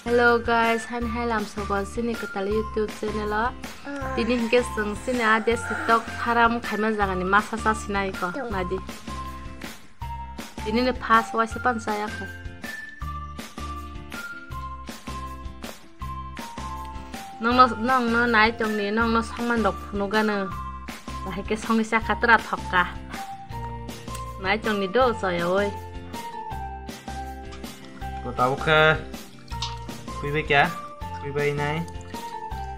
Hello guys, hai làm sao còn xin cái tali YouTube channel đó. Đi nhìn cái sừng xin ada stok haram khai mà jangan ni masa sa sinai ko nadi. Ini ni pas wa sepan saya ko. Nong nai trong ni nong song man dok phunu ga na. Và hai cái song ni sa khatra thok ka. Nai trong ni do saya oi. Cô tahu ke kui baik ya, kui baik nai.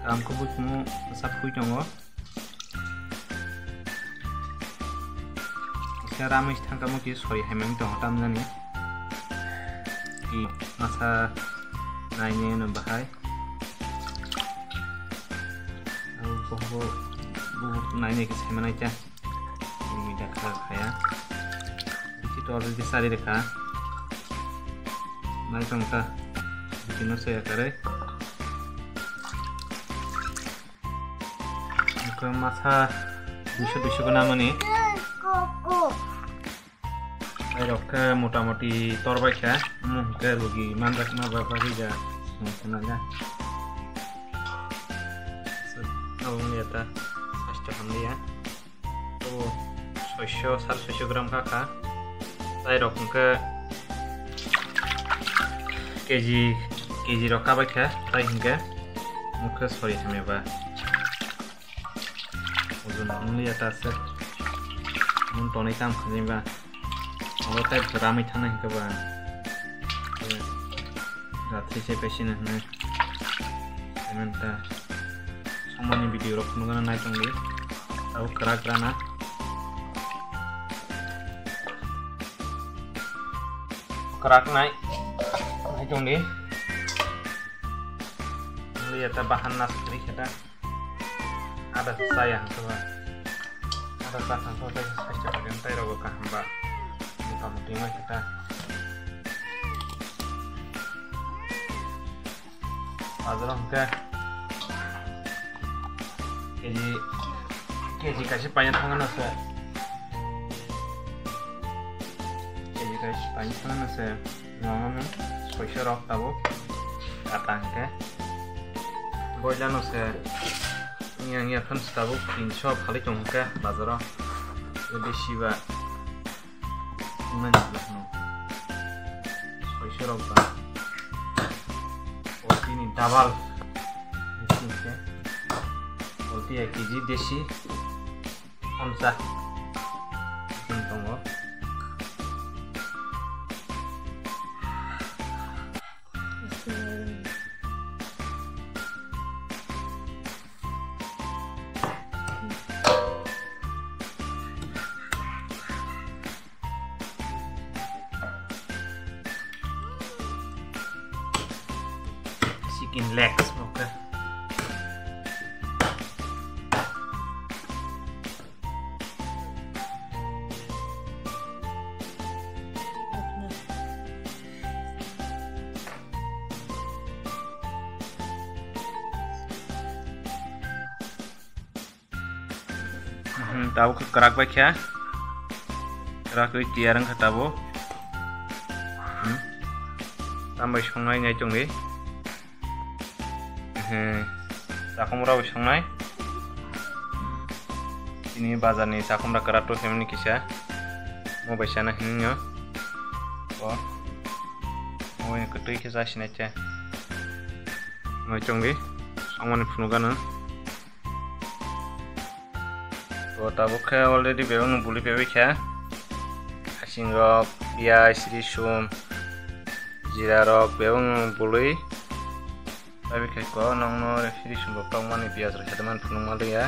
Kamu kubut mu sab kui jongo. Sekarang mesti thang kamu kis sorry hemeng tong tam jani. Di masa nai ni nambahai. Aku bu nai ni kis hemeng aja. Ini dah kaya. Di situ already sari dekha. Nai tongka bikin saya kare ke masa dusu ke nama nih ayo ke muta-muti torbaik ya ke bagi mandrak ma bapak juga senangnya kalau lihat pasti ya tuh 600 gram kakak saya ke keji roka baik ya, tai hingga muka sorry hame ba. Uzun ini atas mun toni tam khani ba. Alo tai ramai thana hingga ba. Ratri se pesin na. Emanta samani video rok nungana nai tongli. Tahu kerak rana. Kerak naik. Jom ni, lihat bahan nasi kita ada sayang coba, ada bahan soda saya pakai entai rogo kahamba, muka-muka mah kita, azram ke, keji kasih banyak tangan nasi, keji kasih banyak tangan nasi, ngomong. Soisho rok tabo kata ke boilano se yang kan tabo 300 kali jongke bazara lebih siwa menjelakno soisho rok ba ini double ini ke bolti 1 kg desi amsa tongo chicken legs oke tahu kerak baik ya kerak itu tiarang katabu tambah songai ngai jong deh sakumra songai ini bazar nih sakumra kerak tuh ini kisah mau bersana hinnya oh mau yang ketui kisah sini aja ngai jong deh songan penuganan tabu ke already bewang buli bewek ya asing rok pias risum jira rok bewang buli tapi kayak kau nong risum bapang mani pias teman punung malu ya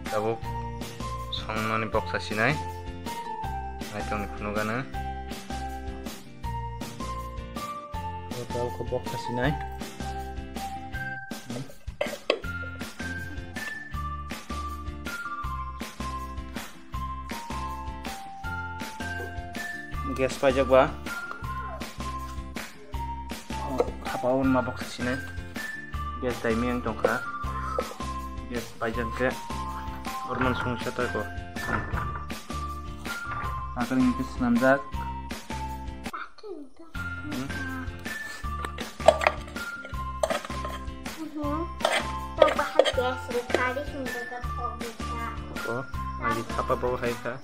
tabu song mani box asinai naik tong punung kana tabu ke box asinai gas pajak ba kapaun mabok sini gas timing yang tongka gas pajak ke orman sungsa ko akan ini namjak Oh, lagi apa bawa hai ka?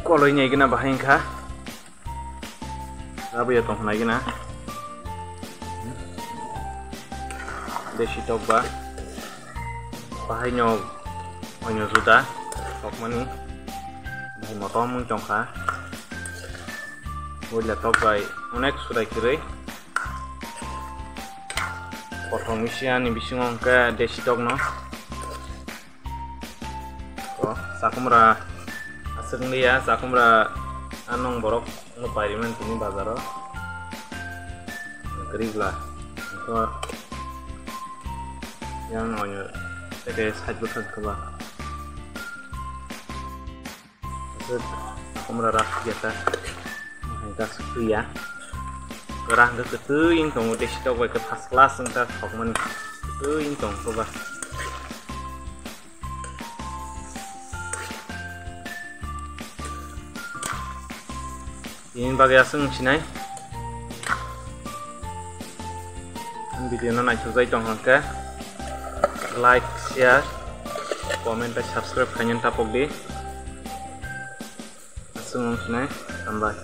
Kalau ini gina bahain ka? Apa ya tong lagi na? Desi tok ba? Bahain nyog, onyo sudah, tok mani, bahain motor mung cong ka. Boleh tok bay, onek sudah kiri. Potong misian, bisingong ke desi tok no. Oh, sakumra. Asing dia, sakumra anong borok ngepariman tini bazaro. Kerib lah. Itu yang onyo teke sajbukan keba. Terus sakumra rak biasa. Kita sepi ya. Kerang ke ketuing tong udah situ gue ke pas kelas ntar hokman ketuing tong coba. Ini bagi asing sini. Video naik susah tong langkah. Like, share, komen, dan subscribe kalian tapok deh. Asing sini tambah.